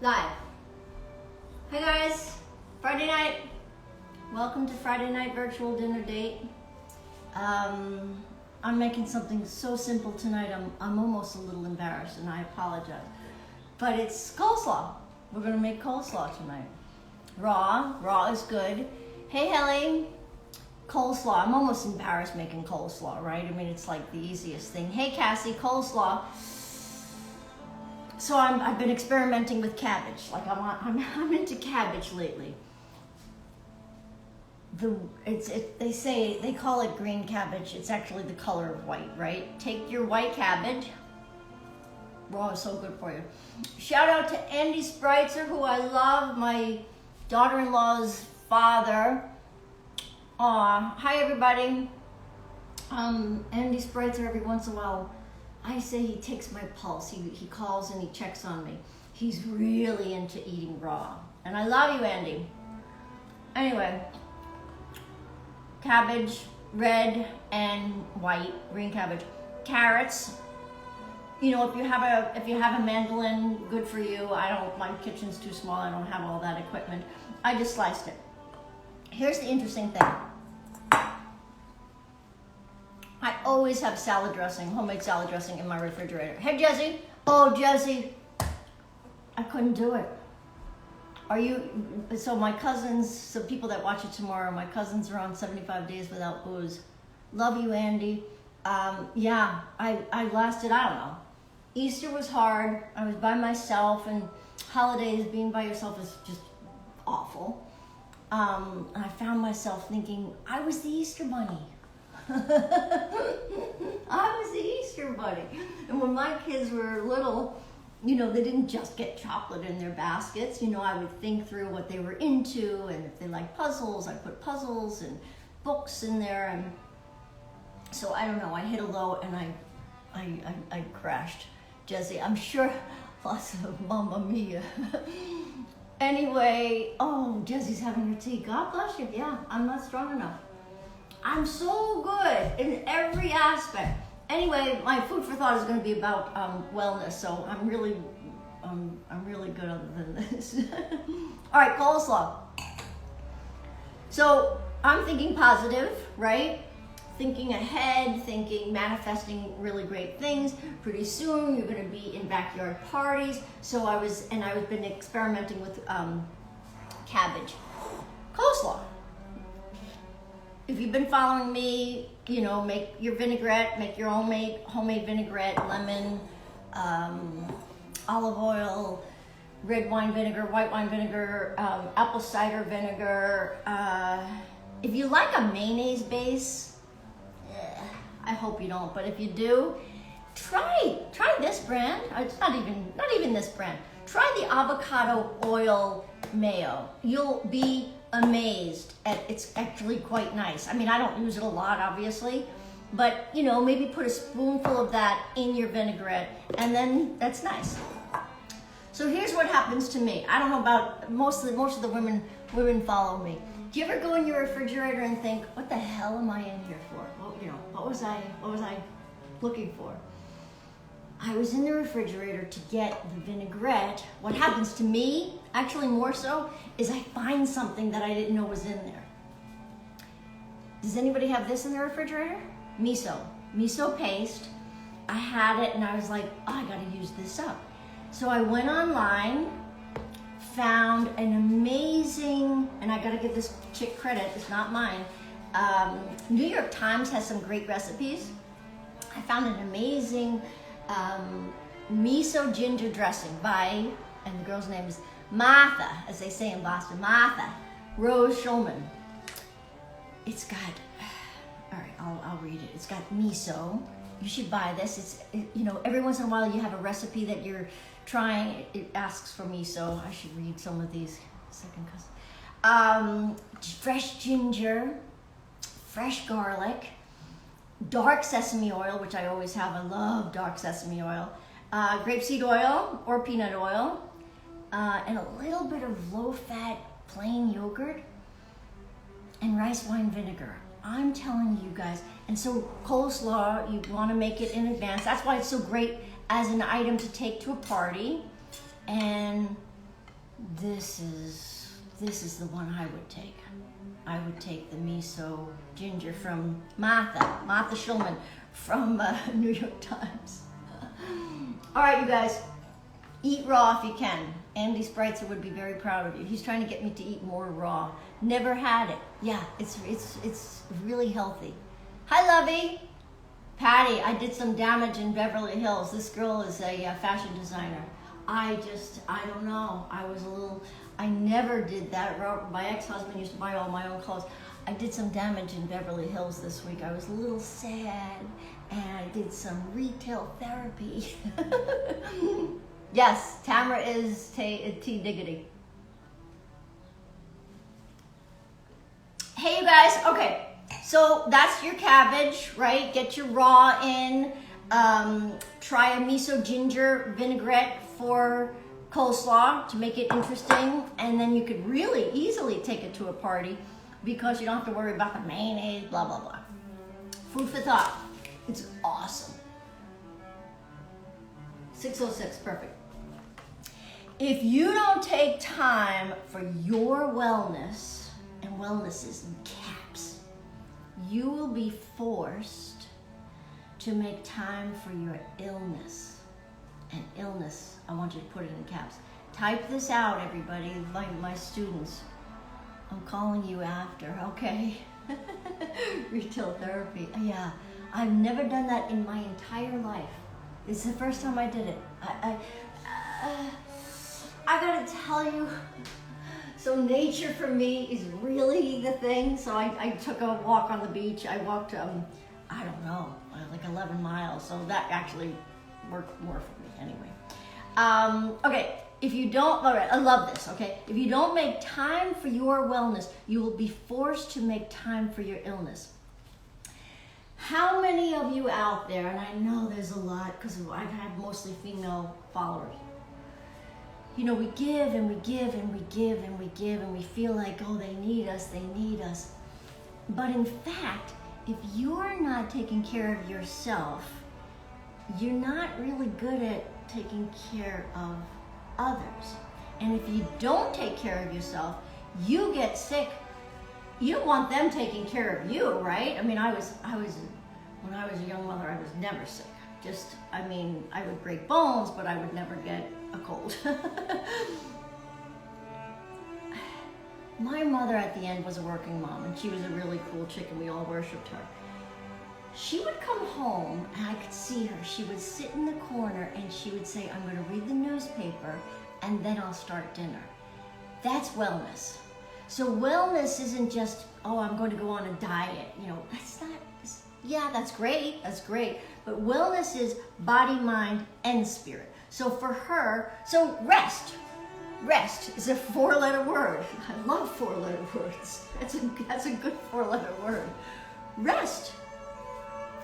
Live. Hi guys, Friday night. Welcome to Friday night virtual dinner date. I'm making something so simple tonight. I'm almost a little embarrassed, and I apologize. But it's coleslaw. We're gonna make coleslaw tonight. Raw is good. Hey Helly, coleslaw. I'm almost embarrassed making coleslaw, right? I mean, it's like the easiest thing. Hey Cassie, coleslaw. So I've been experimenting with cabbage. Like I'm into cabbage lately. They call it green cabbage. It's actually the color of white, right? Take your white cabbage. Raw is so good for you. Shout out to Andy Spreitzer, who I love, my daughter-in-law's father. Hi everybody. Andy Spreitzer, every once in a while, I say he takes my pulse. He calls and he checks on me. He's really into eating raw. And I love you, Andy. Anyway, cabbage, red and white, green cabbage. Carrots. You know, if you have a mandolin, good for you. My kitchen's too small. I don't have all that equipment. I just sliced it. Here's the interesting thing. I always have salad dressing, homemade salad dressing in my refrigerator. Hey, Jesse. Oh, Jesse. I couldn't do it. So my cousins, so people that watch it tomorrow, my cousins are on 75 days without booze. Love you, Andy. Yeah, I lasted, I don't know. Easter was hard. I was by myself, and holidays, being by yourself is just awful. I found myself thinking, I was the Easter bunny. I was the Easter bunny. And when my kids were little, you know, they didn't just get chocolate in their baskets. You know, I would think through what they were into, and if they like puzzles, I put puzzles and books in there. And so I don't know, I hit a low and I crashed. Jesse, I'm sure lots of Mamma Mia. Anyway, oh, Jesse's having her tea. God bless you. Yeah, I'm not strong enough. I'm so good in every aspect. Anyway, my food for thought is going to be about wellness, so I'm really good other than this. All right, coleslaw. So I'm thinking positive, right? Thinking ahead, manifesting really great things. Pretty soon you're going to be in backyard parties. So I've been experimenting with cabbage, coleslaw. If you've been following me, you know, make your vinaigrette, make your homemade vinaigrette, lemon, olive oil, red wine vinegar, white wine vinegar, apple cider vinegar. If you like a mayonnaise base, I hope you don't, but if you do, try this brand. It's not even this brand. Try the avocado oil mayo. You'll be amazed it's actually quite nice. I mean, I don't use it a lot, obviously, but you know, maybe put a spoonful of that in your vinaigrette, and then that's nice. So here's what happens to me. I don't know about most of the women follow me. Do you ever go in your refrigerator and think, what the hell am I in here for? Well, you know, what was I looking for? I was in the refrigerator to get the vinaigrette. What happens to me, actually more so, is I find something that I didn't know was in there. Does anybody have this in their refrigerator? Miso paste. I had it and I was like, oh, I gotta use this up. So I went online, found an amazing, and I gotta give this chick credit, it's not mine. New York Times has some great recipes. I found an amazing miso ginger dressing by, and the girl's name is Martha, as they say in Boston, Martha Rose Schulman. It's got, all right, I'll read it. It's got miso. You should buy this. You know, every once in a while you have a recipe that you're trying, it asks for miso. I should read some of these. Second cousin. Fresh ginger, fresh garlic, dark sesame oil, which I always have. I love dark sesame oil. Grapeseed oil or peanut oil, and a little bit of low-fat plain yogurt, and rice wine vinegar. I'm telling you guys. And so coleslaw, you want to make it in advance. That's why it's so great as an item to take to a party. And This is the one I would take. I would take the miso ginger from Martha Schulman from New York Times. All right, you guys, eat raw if you can. Andy Spreitzer would be very proud of you. He's trying to get me to eat more raw. Never had it. Yeah, it's really healthy. Hi, Lovey. Patty, I did some damage in Beverly Hills. This girl is a fashion designer. I don't know. I never did that. My ex-husband used to buy all my own clothes. I did some damage in Beverly Hills this week. I was a little sad, and I did some retail therapy. Yes, Tamara is T diggity. Hey, you guys. Okay, so that's your cabbage, right? Get your raw in. Try a miso ginger vinaigrette for coleslaw to make it interesting, and then you could really easily take it to a party because you don't have to worry about the mayonnaise, blah, blah, blah. Food for thought. It's awesome. 6:06, perfect. If you don't take time for your wellness, and wellness is in caps, you will be forced to make time for your illness. And illness, I want you to put it in caps. Type this out, everybody, my students. I'm calling you after, okay? Retail therapy. Yeah, I've never done that in my entire life. It's the first time I did it. I gotta tell you, so nature for me is really the thing. So I took a walk on the beach. I walked, I don't know, like 11 miles. So that actually worked more for me anyway. Okay, if you don't, all right, I love this, okay? If you don't make time for your wellness, you will be forced to make time for your illness. How many of you out there, and I know there's a lot because I've had mostly female followers, you know, we give and we give and we give and we give and we feel like, oh, they need us. But in fact, if you're not taking care of yourself, you're not really good at taking care of others. And if you don't take care of yourself, you get sick. You don't want them taking care of you, right? I mean, when I was a young mother, I was never sick. I would break bones, but I would never get a cold. My mother at the end was a working mom, and she was a really cool chick, and we all worshiped her. She would come home, and I could see her. She would sit in the corner, and she would say, I'm going to read the newspaper, and then I'll start dinner. That's wellness. So wellness isn't just, oh, I'm going to go on a diet. You know, that's not, yeah, that's great. But wellness is body, mind, and spirit. So for her, so rest is a 4-letter word. I love 4-letter words. That's a good 4-letter word. Rest.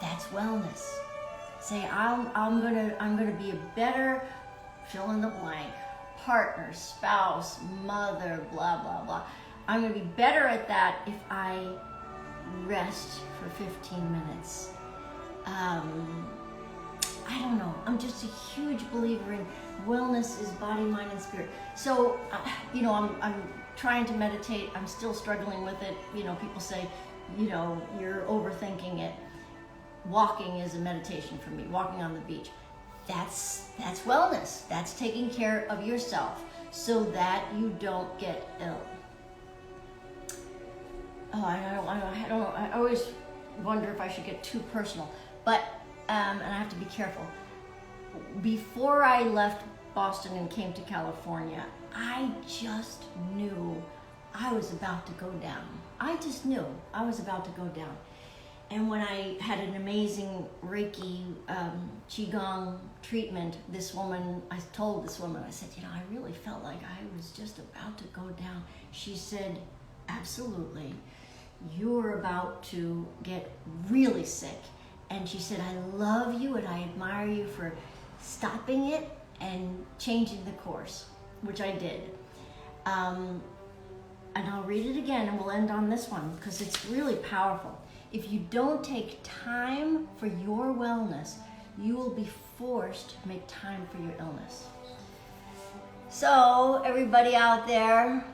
That's wellness. Say, I'm gonna be a better fill in the blank, partner, spouse, mother, blah, blah, blah. I'm gonna be better at that if I rest for 15 minutes. I don't know. I'm just a huge believer in wellness is body, mind, and spirit. So, you know, I'm trying to meditate. I'm still struggling with it. You know, people say, you know, you're overthinking it. Walking is a meditation for me. Walking on the beach. That's wellness. That's taking care of yourself so that you don't get ill. Oh, I don't know. I always wonder if I should get too personal, but and I have to be careful. Before I left Boston and came to California, I just knew I was about to go down. I just knew I was about to go down. And when I had an amazing Reiki Qigong treatment, I told this woman, I said, you know, I really felt like I was just about to go down. She said, absolutely. You're about to get really sick. And she said, I love you and I admire you for stopping it and changing the course, which I did. And I'll read it again and we'll end on this one because it's really powerful. If you don't take time for your wellness, you will be forced to make time for your illness. So everybody out there,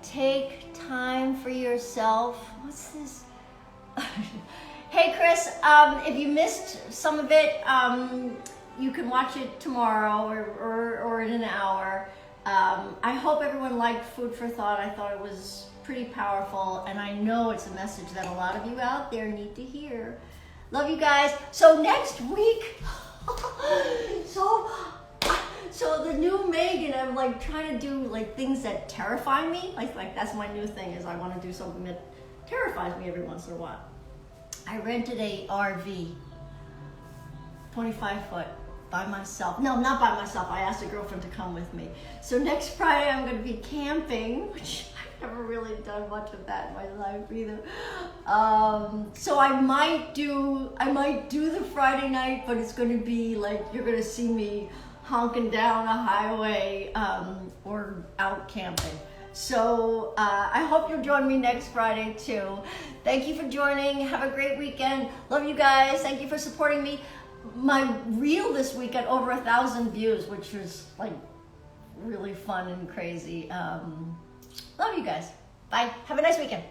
take time for yourself. What's this? Hey Chris, if you missed some of it, you can watch it tomorrow or in an hour. I hope everyone liked Food for Thought. I thought it was pretty powerful, and I know it's a message that a lot of you out there need to hear. Love you guys. So next week, so the new Megan, I'm like trying to do like things that terrify me. Like that's my new thing, is I want to do something that terrifies me every once in a while. I rented a RV, 25 foot, by myself. No, not by myself. I asked a girlfriend to come with me. So next Friday I'm going to be camping, which I've never really done much of that in my life either. So I might do the Friday night, but it's going to be like, you're going to see me honking down a highway or out camping. So I hope you'll join me next Friday too. Thank you for joining. Have a great weekend. Love you guys. Thank you for supporting me. My reel this week got over 1,000 views, which was like really fun and crazy. Love you guys. Bye. Have a nice weekend.